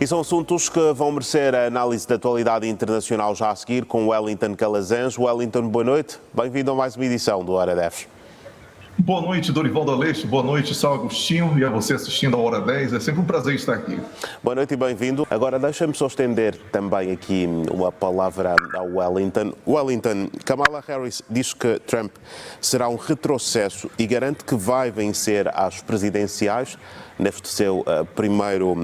E são assuntos que vão merecer a análise da atualidade internacional já a seguir com Wellington Calazans. Wellington, boa noite. Bem-vindo a mais uma edição do Hora 10. Boa noite, Dorival da Leste. Boa noite, São Agostinho, e a você assistindo a Hora 10. É sempre um prazer estar aqui. Boa noite e bem-vindo. Agora, deixa-me só estender também aqui uma palavra ao Wellington. Wellington, Kamala Harris diz que Trump será um retrocesso e garante que vai vencer às presidenciais neste seu primeiro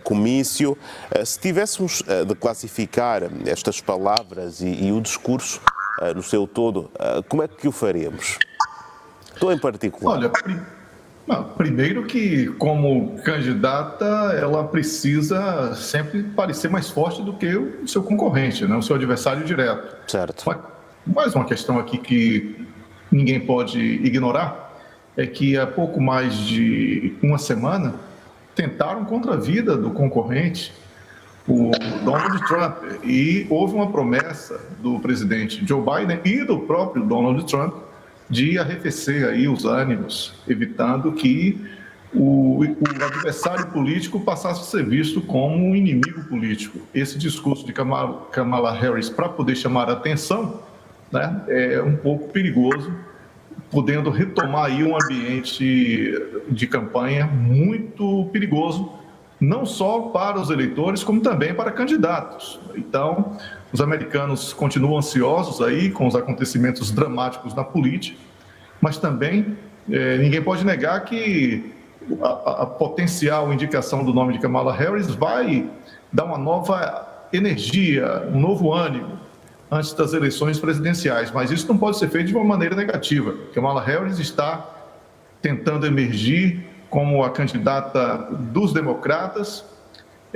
comício. Se tivéssemos de classificar estas palavras e o discurso no seu todo, como é que o faríamos? Estou em particular. Olha, primeiro que como candidata ela precisa sempre parecer mais forte do que o seu concorrente, né? O seu adversário direto. Certo. Mais uma questão aqui que ninguém pode ignorar é que há pouco mais de uma semana tentaram contra a vida do concorrente, o Donald Trump, e houve uma promessa do presidente Joe Biden e do próprio Donald Trump de arrefecer aí os ânimos, evitando que o adversário político passasse a ser visto como um inimigo político. Esse discurso de Kamala Harris, para poder chamar a atenção, né, é um pouco perigoso, podendo retomar aí um ambiente de campanha muito perigoso, não só para os eleitores, como também para candidatos. Então, os americanos continuam ansiosos aí com os acontecimentos dramáticos na política, mas também ninguém pode negar que a potencial indicação do nome de Kamala Harris vai dar uma nova energia, um novo ânimo antes das eleições presidenciais. Mas isso não pode ser feito de uma maneira negativa. Kamala Harris está tentando emergir como a candidata dos democratas,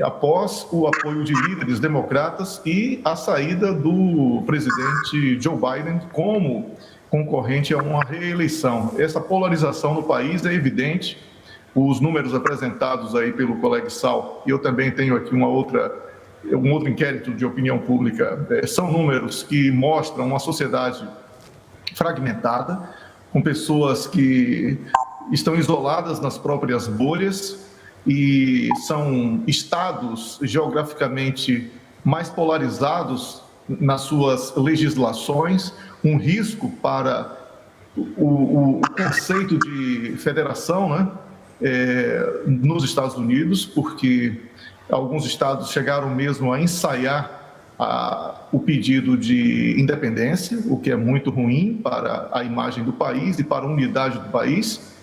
após o apoio de líderes democratas e a saída do presidente Joe Biden como concorrente a uma reeleição. Essa polarização no país é evidente. Os números apresentados aí pelo colega Sal, e eu também tenho aqui um outro inquérito de opinião pública, são números que mostram uma sociedade fragmentada, com pessoas que estão isoladas nas próprias bolhas, e são estados geograficamente mais polarizados nas suas legislações, um risco para o conceito de federação, né, nos Estados Unidos, porque alguns estados chegaram mesmo a ensaiar o pedido de independência, o que é muito ruim para a imagem do país e para a unidade do país.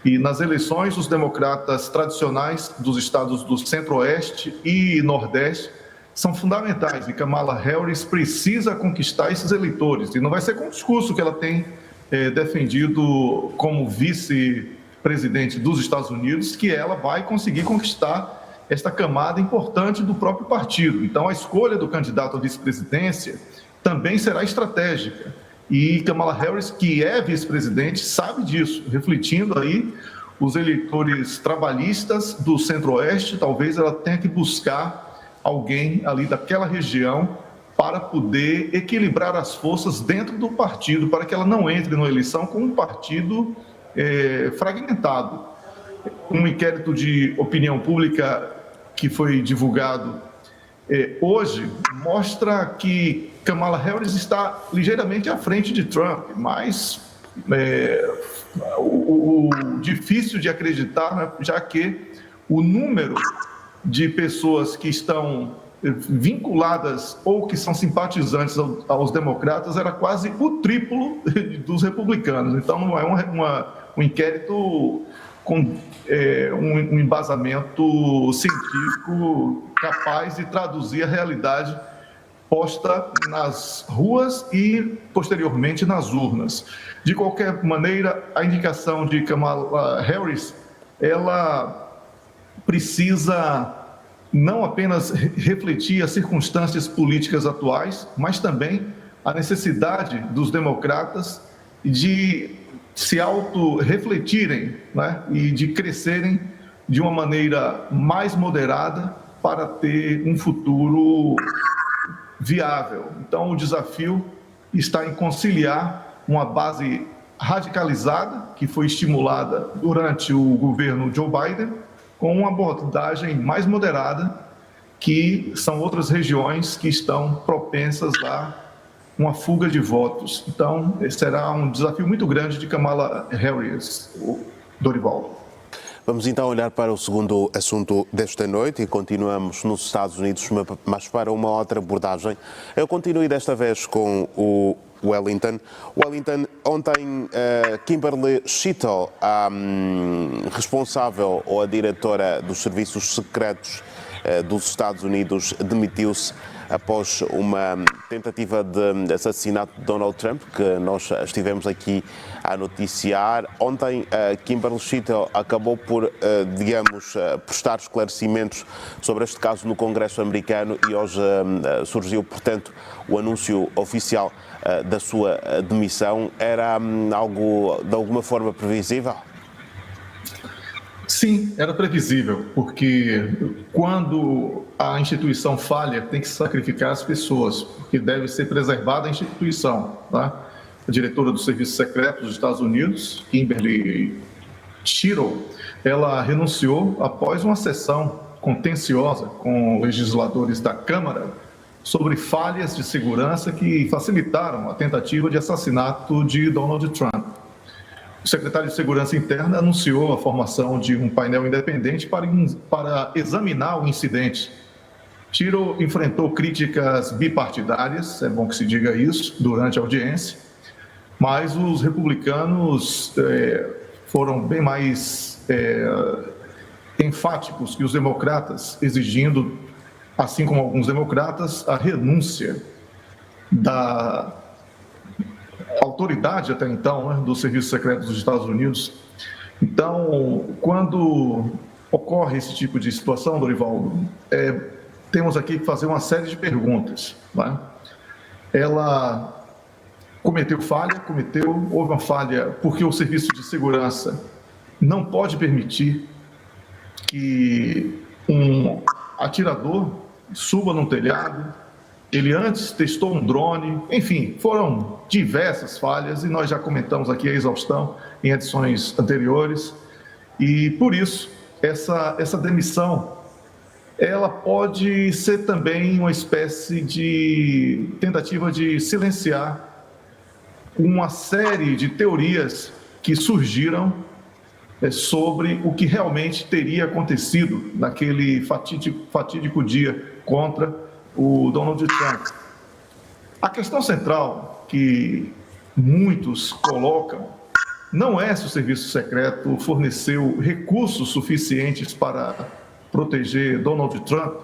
E nas eleições, os democratas tradicionais dos estados do Centro-Oeste e Nordeste são fundamentais, e Kamala Harris precisa conquistar esses eleitores. E não vai ser com o discurso que ela tem defendido como vice-presidente dos Estados Unidos que ela vai conseguir conquistar esta camada importante do próprio partido. Então, a escolha do candidato à vice-presidência também será estratégica. E Kamala Harris, que é vice-presidente, sabe disso, refletindo aí os eleitores trabalhistas do Centro-Oeste. Talvez ela tenha que buscar alguém ali daquela região para poder equilibrar as forças dentro do partido, para que ela não entre na eleição com um partido fragmentado. Um inquérito de opinião pública que foi divulgado hoje mostra que Kamala Harris está ligeiramente à frente de Trump, mas o difícil de acreditar, né, já que o número de pessoas que estão vinculadas ou que são simpatizantes aos democratas era quase o triplo dos republicanos. Então, não é um inquérito com um embasamento científico capaz de traduzir a realidade posta nas ruas e, posteriormente, nas urnas. De qualquer maneira, a indicação de Kamala Harris, ela precisa não apenas refletir as circunstâncias políticas atuais, mas também a necessidade dos democratas de se auto-refletirem, né, e de crescerem de uma maneira mais moderada para ter um futuro viável. Então, o desafio está em conciliar uma base radicalizada, que foi estimulada durante o governo Joe Biden, com uma abordagem mais moderada que são outras regiões que estão propensas a uma fuga de votos. Então, será um desafio muito grande de Kamala Harris, o Dorival. Vamos então olhar para o segundo assunto desta noite e continuamos nos Estados Unidos, mas para uma outra abordagem. Eu continuo desta vez com o Wellington. Wellington, ontem Kimberly Schittle, a responsável ou a diretora dos serviços secretos dos Estados Unidos, demitiu-se após uma tentativa de assassinato de Donald Trump, que nós estivemos aqui a noticiar. Ontem, Kimberly Schittle acabou por, prestar esclarecimentos sobre este caso no Congresso americano e hoje surgiu, portanto, o anúncio oficial da sua demissão. Era algo de alguma forma previsível? Sim, era previsível, porque quando a instituição falha, tem que sacrificar as pessoas, porque deve ser preservada a instituição. Tá? A diretora do Serviço Secreto dos Estados Unidos, Kimberly Schittle, ela renunciou após uma sessão contenciosa com legisladores da Câmara sobre falhas de segurança que facilitaram a tentativa de assassinato de Donald Trump. O secretário de Segurança Interna anunciou a formação de um painel independente para examinar o incidente. Schittle enfrentou críticas bipartidárias, é bom que se diga isso, durante a audiência, mas os republicanos foram bem mais enfáticos que os democratas, exigindo, assim como alguns democratas, a renúncia da autoridade até então, né, do Serviço Secreto dos Estados Unidos. Então, quando ocorre esse tipo de situação, Dorival, temos aqui que fazer uma série de perguntas. Né? Ela houve uma falha porque o Serviço de Segurança não pode permitir que um atirador suba num telhado. Ele antes testou um drone, enfim, foram diversas falhas e nós já comentamos aqui a exaustão em edições anteriores. E por isso, essa demissão, ela pode ser também uma espécie de tentativa de silenciar uma série de teorias que surgiram sobre o que realmente teria acontecido naquele fatídico dia contra o Donald Trump. A questão central que muitos colocam não é se o serviço secreto forneceu recursos suficientes para proteger Donald Trump,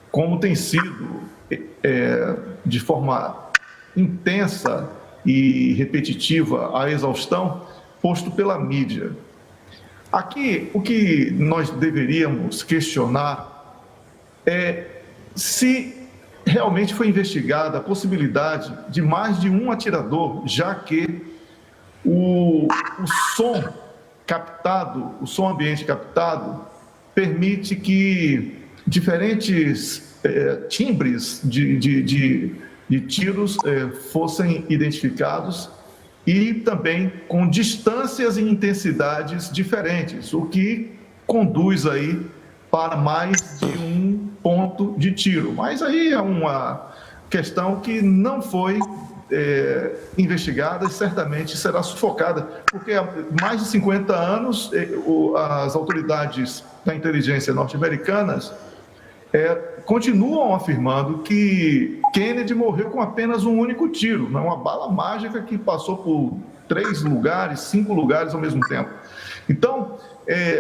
como tem sido de forma intensa e repetitiva a exaustão posto pela mídia. Aqui, o que nós deveríamos questionar é se realmente foi investigada a possibilidade de mais de um atirador, já que o som captado, o som ambiente captado, permite que diferentes timbres de tiros fossem identificados e também com distâncias e intensidades diferentes, o que conduz aí para mais de um ponto de tiro. Mas aí é uma questão que não foi investigada e certamente será sufocada, porque há mais de 50 anos as autoridades da inteligência norte-americanas continuam afirmando que Kennedy morreu com apenas um único tiro, não é uma bala mágica que passou por 3 lugares, 5 lugares ao mesmo tempo. Então,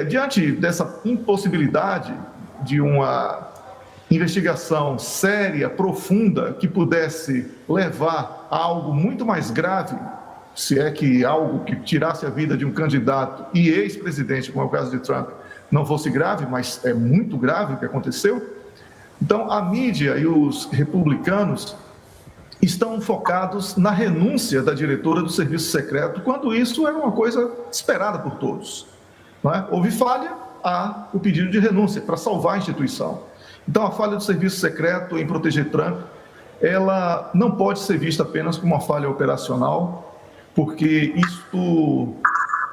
diante dessa impossibilidade de uma investigação séria, profunda, que pudesse levar a algo muito mais grave, se é que algo que tirasse a vida de um candidato e ex-presidente, como é o caso de Trump, não fosse grave, mas é muito grave o que aconteceu. Então, a mídia e os republicanos estão focados na renúncia da diretora do Serviço Secreto, quando isso era uma coisa esperada por todos. Não é? Houve falha, há o pedido de renúncia para salvar a instituição. Então, a falha do Serviço Secreto em proteger Trump, ela não pode ser vista apenas como uma falha operacional, porque isto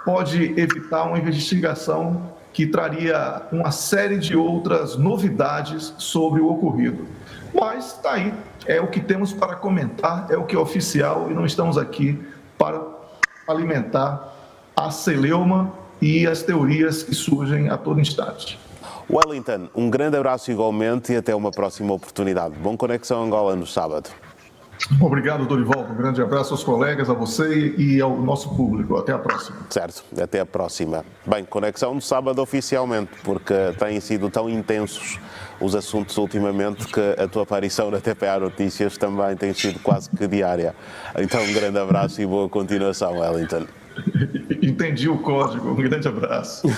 pode evitar uma investigação que traria uma série de outras novidades sobre o ocorrido. Mas está aí, é o que temos para comentar, é o que é oficial e não estamos aqui para alimentar a celeuma e as teorias que surgem a todo instante. Wellington, um grande abraço igualmente e até uma próxima oportunidade. Bom Conexão Angola no sábado. Obrigado, Dorival. Um grande abraço aos colegas, a você e ao nosso público. Até a próxima. Certo, até a próxima. Bem, Conexão no sábado oficialmente, porque têm sido tão intensos os assuntos ultimamente que a tua aparição na TPA Notícias também tem sido quase que diária. Então, um grande abraço e boa continuação, Wellington. Entendi o código. Um grande abraço.